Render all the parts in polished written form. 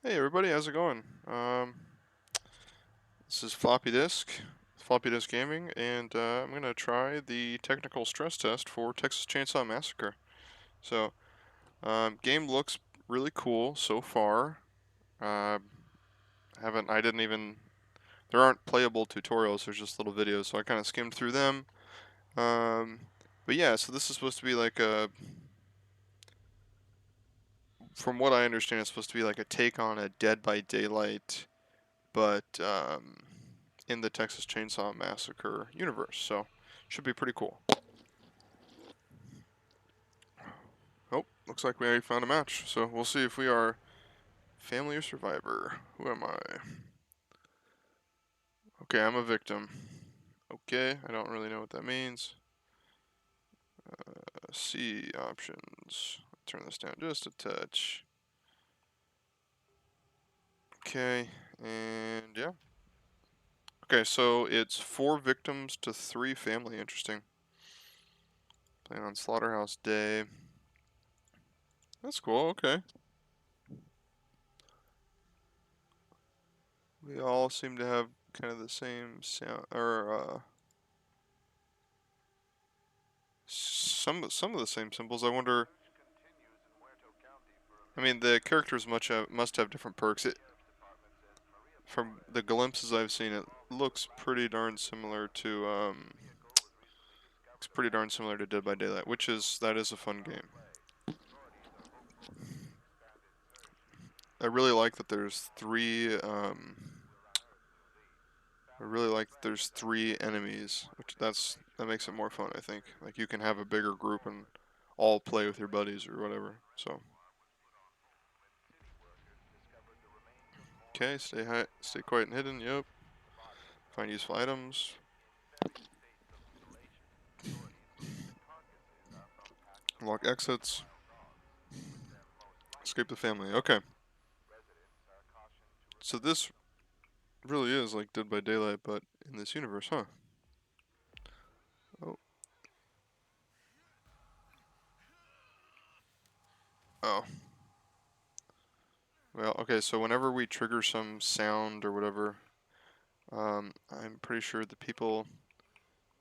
Hey everybody, how's it going? This is Floppy Disk Gaming, and I'm gonna try the technical stress test for Texas Chainsaw Massacre. So, game looks really cool so far. Uh, I didn't even, there aren't playable tutorials, there's just little videos, so I kind of skimmed through them. But yeah, so this is supposed to be like from what I understand, it's supposed to be like a take on a Dead by Daylight but in the Texas Chainsaw Massacre universe. So, should be pretty cool. Oh, looks like we already found a match. So, we'll see if we are family or survivor. Who am I? Okay, I'm a victim. Okay, I don't really know what that means. C options. Turn this down just a touch. Okay, and yeah. Okay, so it's 4 victims to 3 family. Interesting. Playing on Slaughterhouse Day. That's cool, okay. We all seem to have kind of the same sound, or some of the same symbols. I wonder. I mean, the characters must have different perks. From the glimpses I've seen, it looks pretty darn similar to looks pretty darn similar to Dead by Daylight, that is a fun game. I really like that there's three. I really like that there's 3 enemies, that makes it more fun. I think like you can have a bigger group and all play with your buddies or whatever. So. Okay, stay quiet and hidden. Yep. Find useful items. Unlock exits. Escape the family. Okay. So this really is like Dead by Daylight, but in this universe, huh? Oh. Oh. Well, okay, so whenever we trigger some sound or whatever, I'm pretty sure the people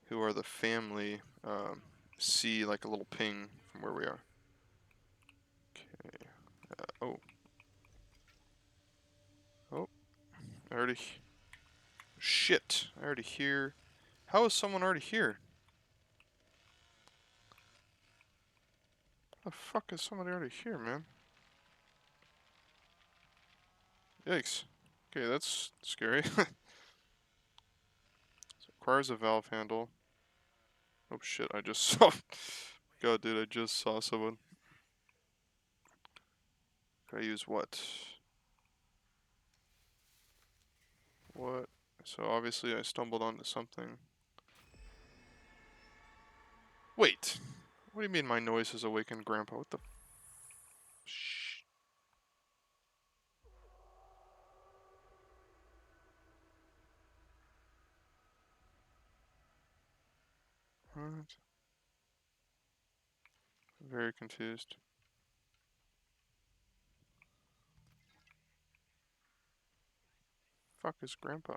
who are the family see like a little ping from where we are. Okay. Oh. Oh. I already. Shit. I already hear. How is someone already here? The fuck is somebody already here, man? Yikes. Okay, that's scary. Requires a valve handle. Oh shit, I just saw. God, dude, I just saw someone. Can I use what? What? So obviously I stumbled onto something. Wait. What do you mean my noise has awakened Grandpa? What the? Shh. What? Very confused. Fuck is Grandpa?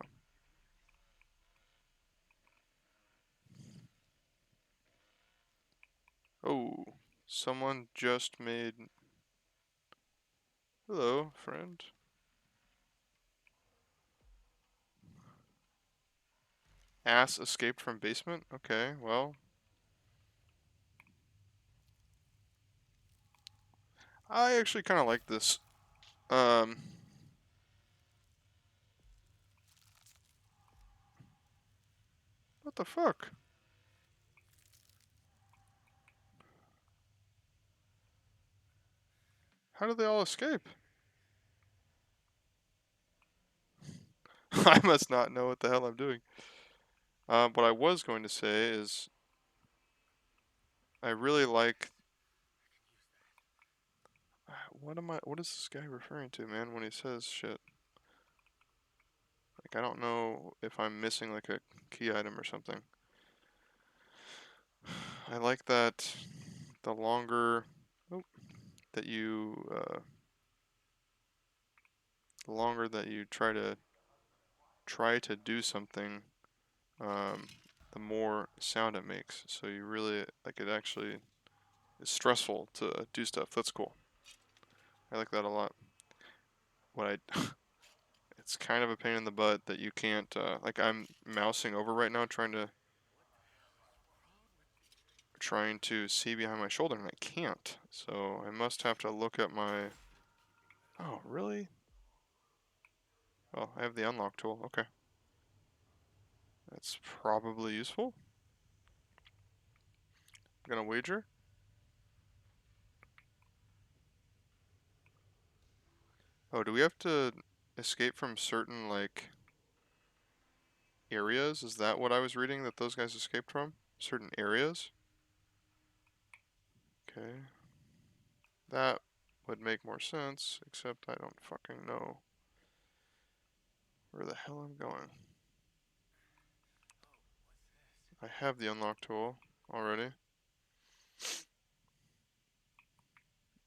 Oh, someone just made. Hello, friend. Ass escaped from basement? Okay, well. I actually kind of like this. Um. What the fuck? How did they all escape? I must not know what the hell I'm doing. What I was going to say is I really like. What is this guy referring to, man, when he says shit? Like, I don't know if I'm missing like a key item or something. I like that the longer oh, that you the longer that you try to do something, um, the more sound it makes. So you really like it. Actually, is stressful to do stuff. That's cool. I like that a lot. What I It's kind of a pain in the butt that you can't like I'm mousing over right now trying to see behind my shoulder and I can't. So I must have to look at my. Oh, really? Oh, I have the unlock tool. Okay. That's probably useful. I'm gonna wager. Oh, do we have to escape from certain like areas? Is that what I was reading that those guys escaped from? Certain areas? Okay. That would make more sense, except I don't fucking know where the hell I'm going. I have the unlock tool already.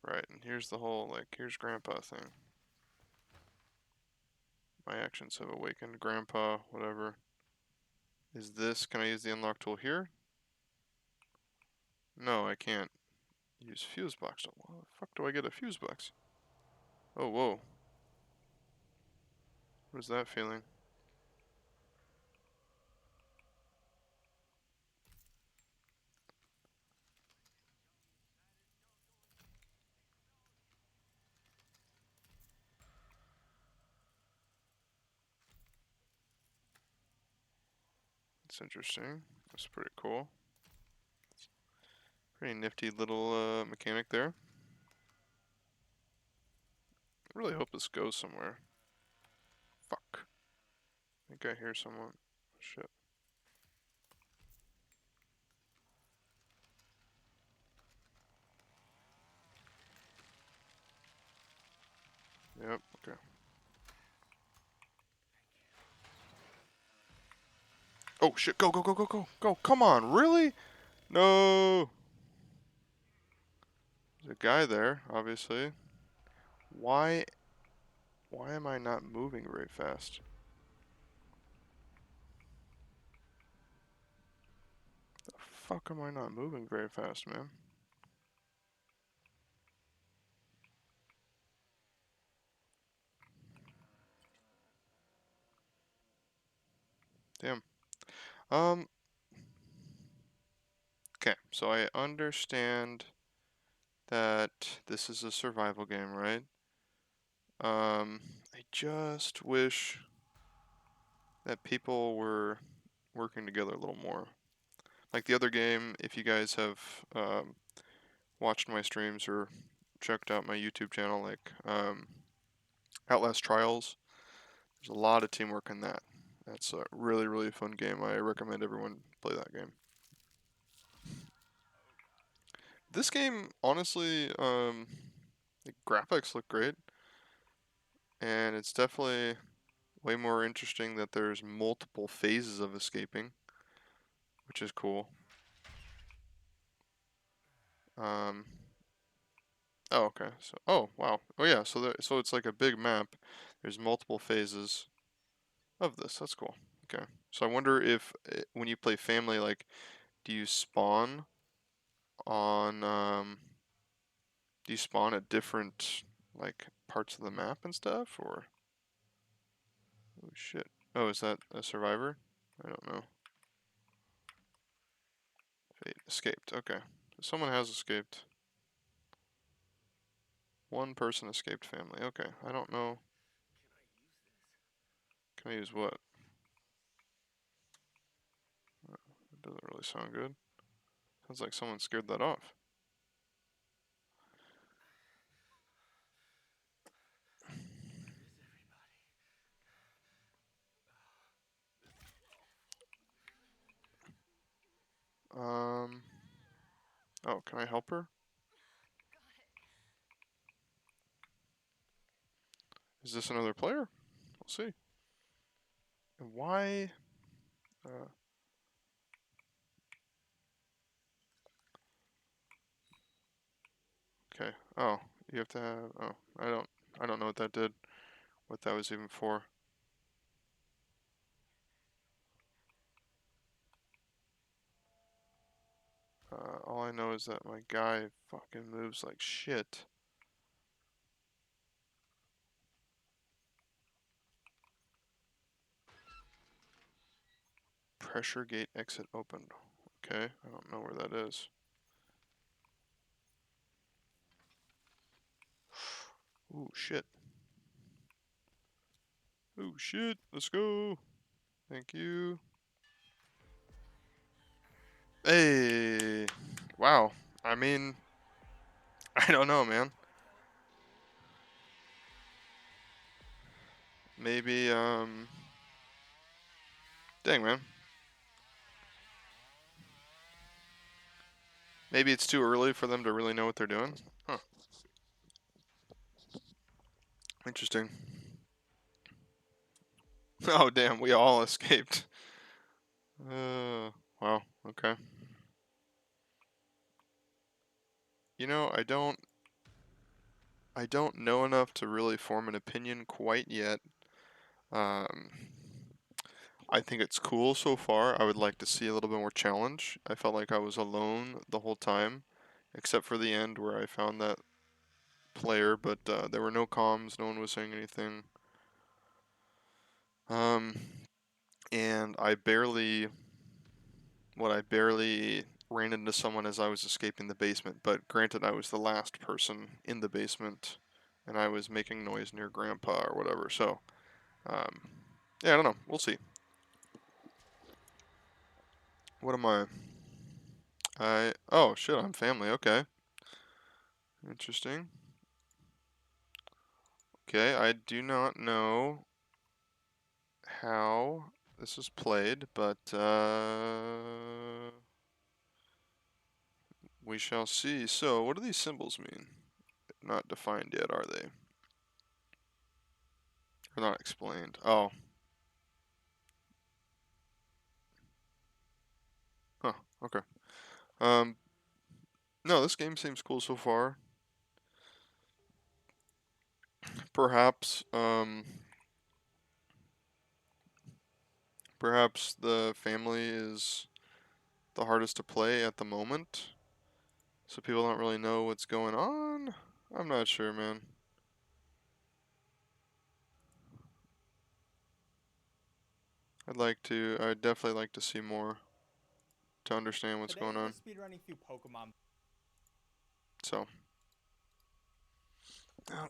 Right, and here's the whole, like, here's Grandpa thing. My actions have awakened Grandpa, whatever. Is this, can I use the unlock tool here? No, I can't use fuse box. How the fuck do I get a fuse box? Oh, whoa. What is that feeling? It's interesting. That's pretty cool. Pretty nifty little mechanic there. I really hope this goes somewhere. Fuck. I think I hear someone. Shit. Yep, okay. Oh shit, go, go, go, go, go, go. Come on, really? No. There's a guy there, obviously. Why why am I not moving very fast? The fuck am I not moving very fast, man? Damn. Um, okay, so I understand that this is a survival game, right? I just wish that people were working together a little more. Like the other game, if you guys have watched my streams or checked out my YouTube channel, like Outlast Trials, there's a lot of teamwork in that. That's a really, really fun game. I recommend everyone play that game. This game, honestly, the graphics look great, and it's definitely way more interesting that there's multiple phases of escaping, which is cool. Um, oh, okay. So, oh, wow. Oh, yeah. So it's like a big map. There's multiple phases of this. That's cool. Okay. So I wonder if when you play family, like, do you spawn on do you spawn at different like parts of the map and stuff, or oh shit. Oh, is that a survivor? I don't know. Fate escaped. Okay. So someone has escaped. One person escaped family. Okay. I don't know. Can I use what? It doesn't really sound good. Sounds like someone scared that off. Um. Oh, can I help her? Is this another player? We'll see. And why? Uh, okay. Oh, you have to have. Oh, I don't. I don't know what that did. what that was even for. All I know is that my guy fucking moves like shit. Pressure gate exit opened. Okay, I don't know where that is. Ooh, shit. Ooh, shit. Let's go. Thank you. Hey. Wow. I mean, I don't know, man. Maybe, dang, man. Maybe it's too early for them to really know what they're doing. Huh. Interesting. Oh, damn. We all escaped. Wow. Okay. You know, I don't know enough to really form an opinion quite yet. Um, I think it's cool so far. I would like to see a little bit more challenge. I felt like I was alone the whole time, except for the end where I found that player, but there were no comms, no one was saying anything. Um, and I barely ran into someone as I was escaping the basement, but granted, I was the last person in the basement, and I was making noise near Grandpa or whatever, so, um, yeah, I don't know. We'll see. What am I? Oh, shit, I'm family, okay. Interesting. Okay, I do not know how this is played, but we shall see. So, what do these symbols mean? Not defined yet, are they? Or not explained. Oh, huh, okay. Um, no, this game seems cool so far. Perhaps, perhaps the family is the hardest to play at the moment, so people don't really know what's going on. I'm not sure, man. I'd definitely like to see more to understand what's Today going was on. speedrunning through Pokemon. So, I'd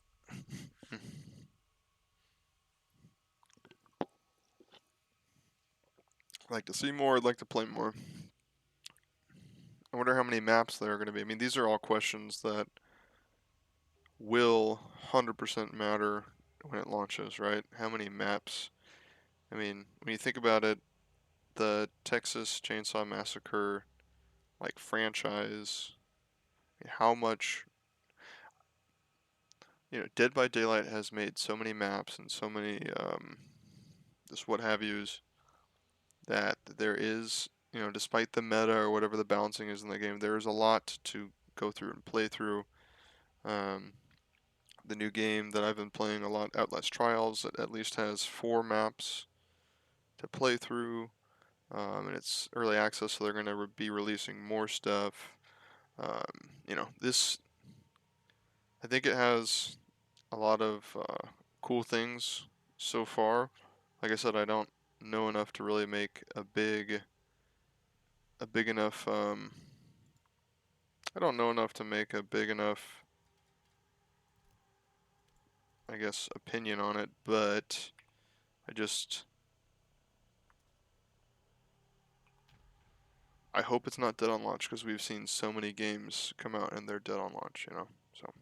like to see more. I'd like to play more. I wonder how many maps there are going to be. I mean, these are all questions that will 100% matter when it launches, right? How many maps? I mean, when you think about it, the Texas Chainsaw Massacre like franchise, how much, Dead by Daylight has made so many maps and so many just what have yous that there is, despite the meta or whatever the balancing is in the game, there is a lot to go through and play through. Um, the new game that I've been playing a lot, Outlast Trials, it at least has 4 maps to play through, and it's early access, so they're going to be releasing more stuff. This, I think it has a lot of cool things so far. Like I said, I don't know enough to really make a big enough. I don't know enough to make a big enough, I guess, opinion on it. But I just, I hope it's not dead on launch because we've seen so many games come out and they're dead on launch. So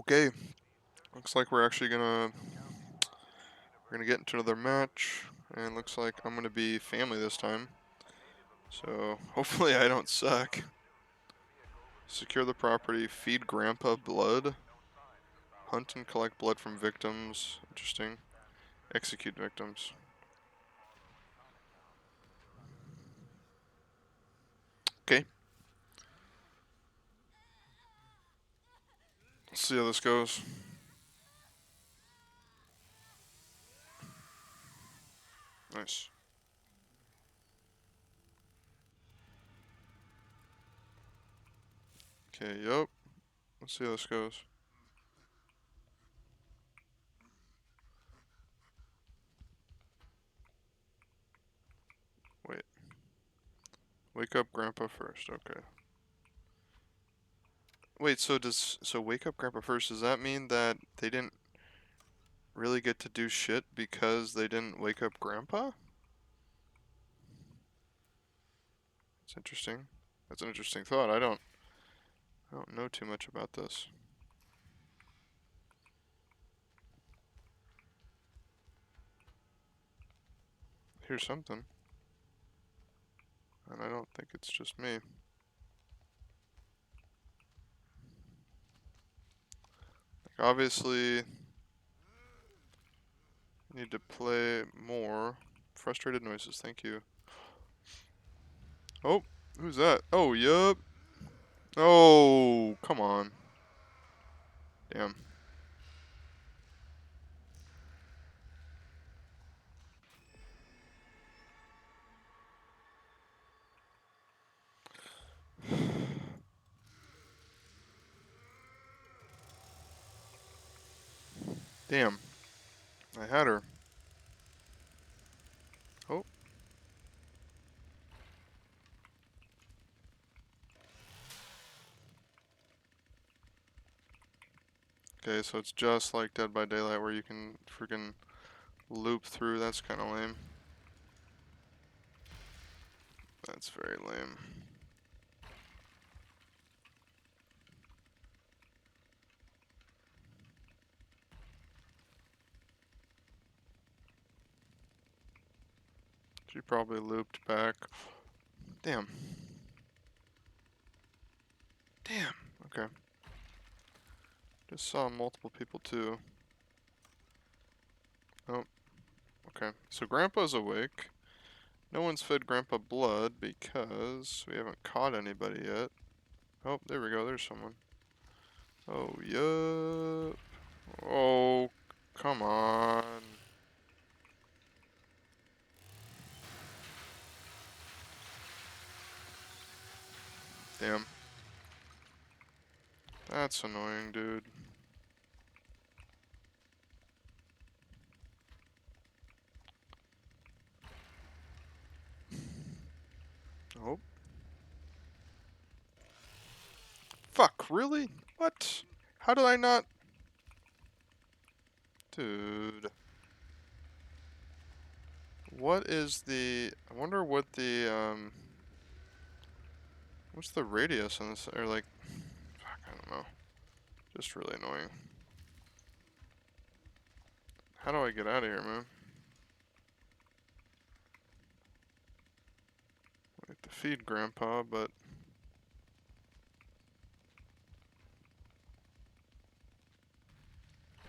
okay, looks like we're gonna get into another match, and looks like I'm gonna be family this time. So hopefully I don't suck. Secure the property, feed grandpa blood, hunt and collect blood from victims. Interesting. Execute victims. Okay. Let's see how this goes. Nice. Okay, yup. Let's see how this goes. Wait. Wake up Grandpa first. Okay. Wait, so wake up Grandpa first, does that mean that they didn't really get to do shit because they didn't wake up Grandpa? It's interesting. That's an interesting thought. I don't know too much about this. Here's something. And I don't think it's just me. Like, obviously, need to play more. Frustrated noises, thank you. Oh, who's that? Oh, yup. Oh, come on. Damn. Damn. I had her. Oh, okay, so it's just like Dead by Daylight where you can freaking loop through. That's kind of lame. That's very lame. She probably looped back. Damn. Damn. Okay. Just saw multiple people too. Oh, okay. So Grandpa's awake. No one's fed Grandpa blood because we haven't caught anybody yet. Oh, there we go. There's someone. Oh, yup. Oh, come on. Damn. That's annoying, dude. Oh. Fuck, really? What? How did I not? Dude. What is the... I wonder what the, what's the radius on this? Or like... Fuck, I don't know. Just really annoying. How do I get out of here, man? I have to feed Grandpa, but...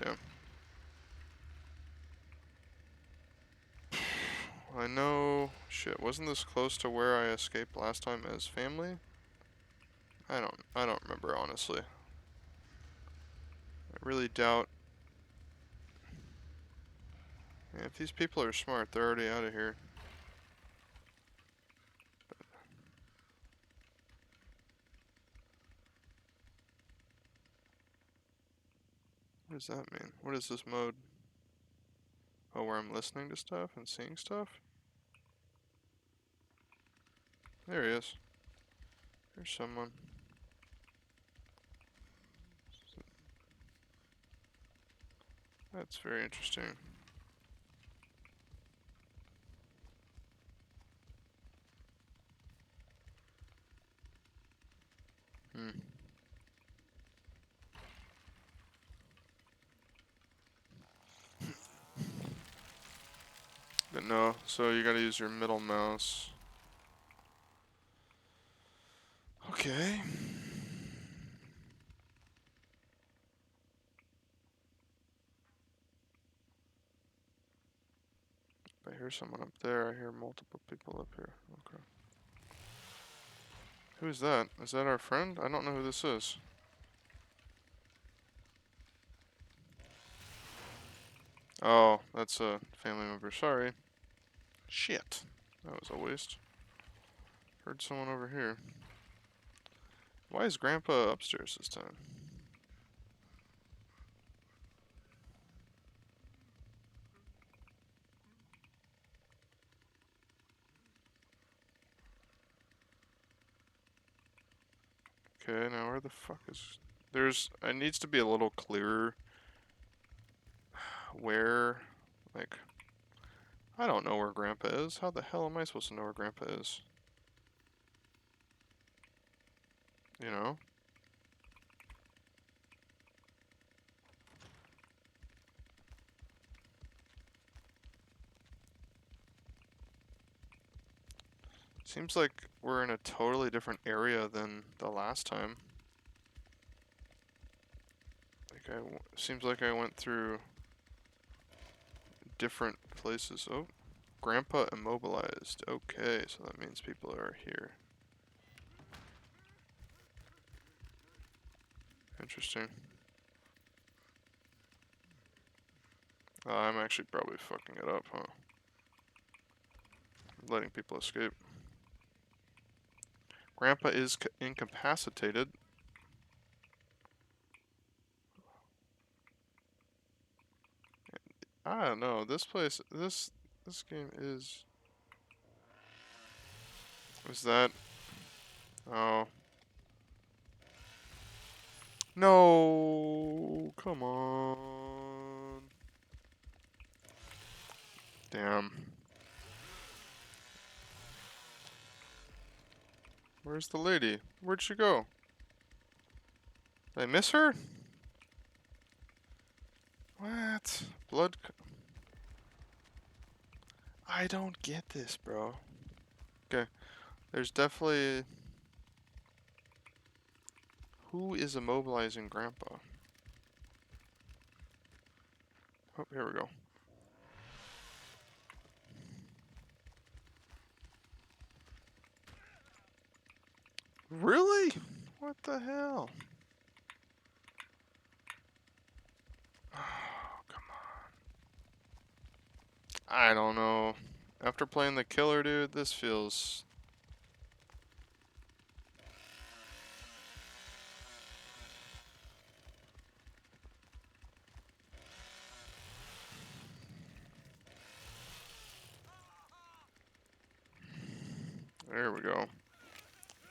Yeah. I know... Shit, wasn't this close to where I escaped last time as family? I don't remember, honestly. I really doubt... Yeah, if these people are smart, they're already out of here. What does that mean? What is this mode? Oh, where I'm listening to stuff and seeing stuff? There he is. There's someone. That's very interesting. Hmm. But no, so you gotta use your middle mouse. Okay. I hear someone up there. I hear multiple people up here. Okay. Who's that? Is that our friend? I don't know who this is. Oh, that's a family member. Sorry. Shit. That was a waste. Heard someone over here. Why is Grandpa upstairs this time? Okay, now where the fuck is... It needs to be a little clearer where, like, I don't know where Grandpa is. How the hell am I supposed to know where Grandpa is? You know? Seems like we're in a totally different area than the last time. Seems like I went through different places. Oh, Grandpa immobilized. Okay, so that means people are here. Interesting. I'm actually probably fucking it up, huh? Letting people escape. Grandpa is incapacitated. I don't know. This game is... Is that... Oh. No! Come on. Damn. Where's the lady? Where'd she go? Did I miss her? What? I don't get this, bro. Okay. There's definitely... Who is immobilizing Grandpa? Oh, here we go. Really? What the hell? Oh, come on. I don't know. After playing the killer, dude, this feels... There we go.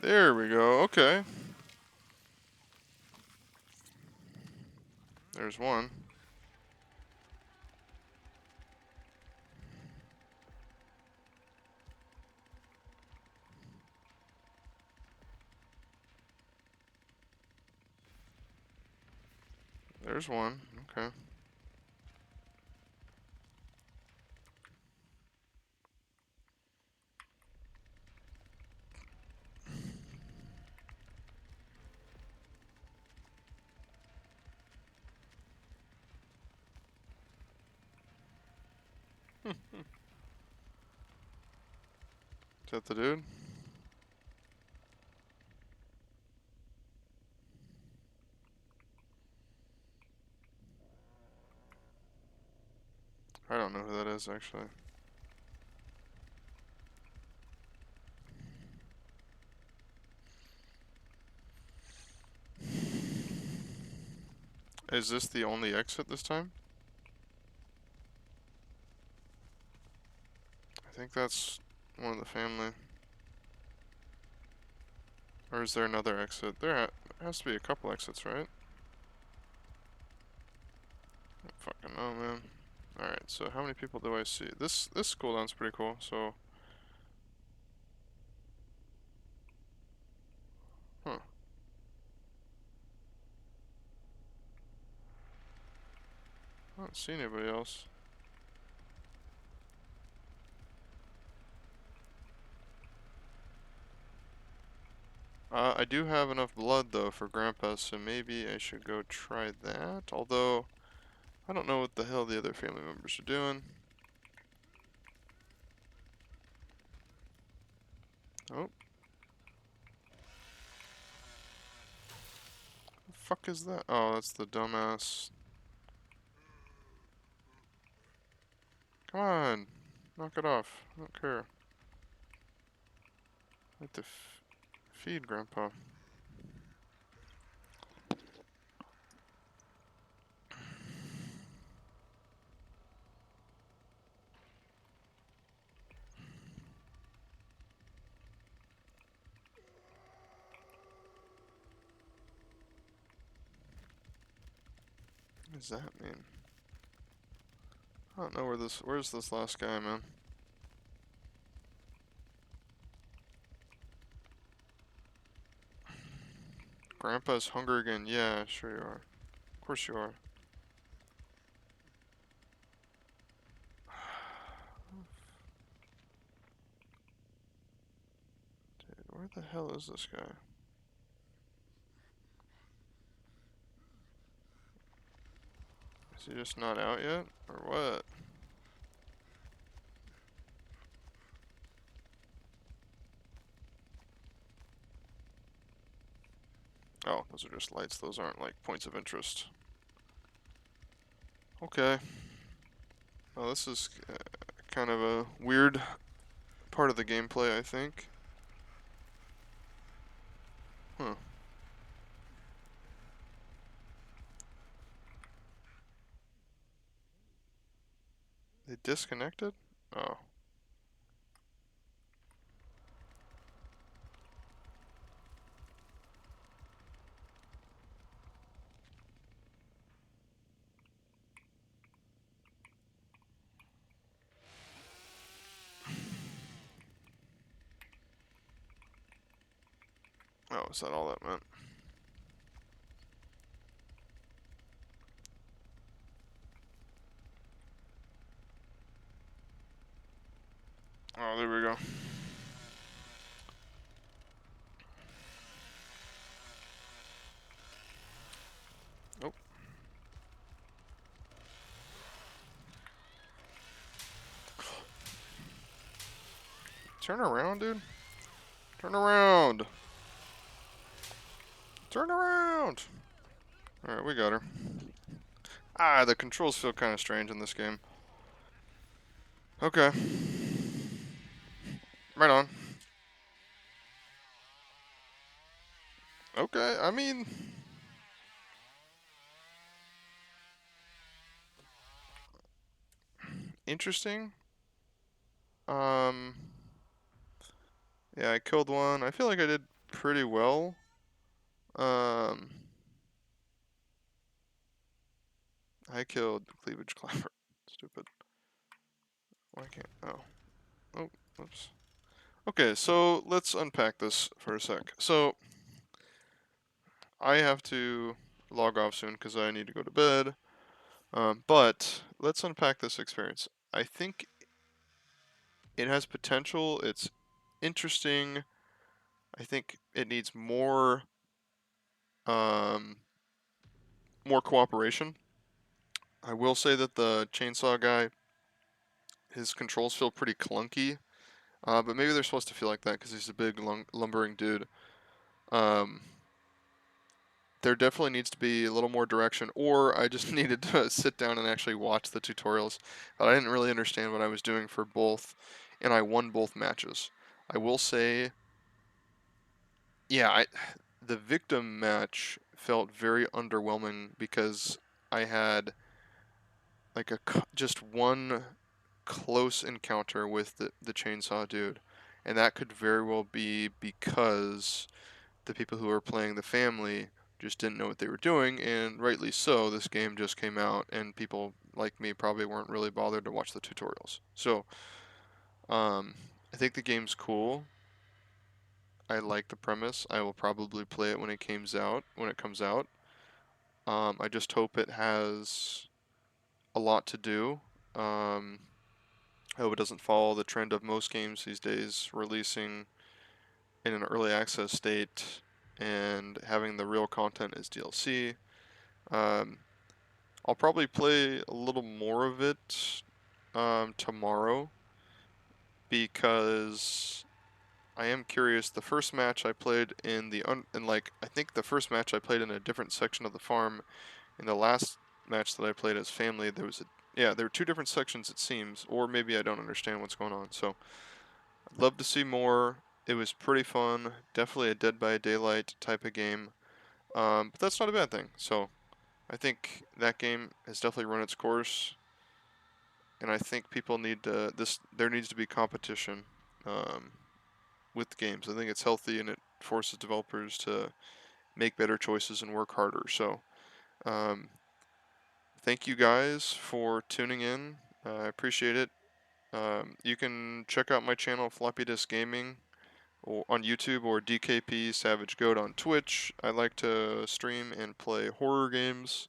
There we go. Okay. There's one. There's one. Okay. Is that the dude? I don't know who that is, actually. Is this the only exit this time? I think that's one of the family. Or is there another exit? There has to be a couple exits, right? I don't fucking know, man. Alright, so how many people do I see? This cooldown's pretty cool, so... Huh. I don't see anybody else. I do have enough blood, though, for Grandpa, so maybe I should go try that. Although, I don't know what the hell the other family members are doing. Oh. The fuck is that? Oh, that's the dumbass. Come on. Knock it off. I don't care. I like to feed Grandpa. What does that mean? I don't know where's this last guy, man? Grandpa's hungry again. Yeah, sure you are. Of course you are. Dude, where the hell is this guy? Is he just not out yet? Or what? Oh, those are just lights. Those aren't like points of interest. Okay. Well, this is kind of a weird part of the gameplay, I think. Huh. They disconnected? Oh. Oh, is that all that meant? Oh, there we go. Oh. Turn around, dude. Turn around. Turn around. Alright, we got her. Ah, the controls feel kind of strange in this game. Okay. Right on. Okay, I mean... Interesting. Um... Yeah, I killed one. I feel like I did pretty well. Um... I killed Cleavage Climber. Stupid. Why can't... Oh. Oh, whoops. Okay, so let's unpack this for a sec. So, I have to log off soon because I need to go to bed. But let's unpack this experience. I think it has potential. It's interesting. I think it needs um, more cooperation. I will say that the chainsaw guy, his controls feel pretty clunky. But maybe they're supposed to feel like that because he's a big lumbering dude. Um, there definitely needs to be a little more direction, or I just needed to sit down and actually watch the tutorials. But I didn't really understand what I was doing for both, and I won both matches. I will say, yeah, the victim match felt very underwhelming because I had like just one close encounter with the chainsaw dude, and that could very well be because the people who were playing the family just didn't know what they were doing, and rightly so. This game just came out, and people like me probably weren't really bothered to watch the tutorials. So, um, I think the game's cool. I like the premise. I will probably play it when it comes out. I just hope it has a lot to do. Um, I hope it doesn't follow the trend of most games these days, releasing in an early access state and having the real content as DLC. Um, I'll probably play a little more of it tomorrow because I am curious. The first match I played in I think the first match I played in a different section of the farm. In the last match that I played as family, Yeah, there are two different sections it seems, or maybe I don't understand what's going on. So I'd love to see more. It was pretty fun. Definitely a Dead by Daylight type of game. But that's not a bad thing. So I think that game has definitely run its course, and I think people need to, this. There needs to be competition um, with games. I think it's healthy and it forces developers to make better choices and work harder. So um, thank you guys for tuning in. I appreciate it. You can check out my channel, Floppy Disk Gaming, on YouTube, or DKP Savage Goat on Twitch. I like to stream and play horror games,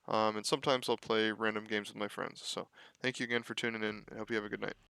and sometimes I'll play random games with my friends. So thank you again for tuning in. I hope you have a good night.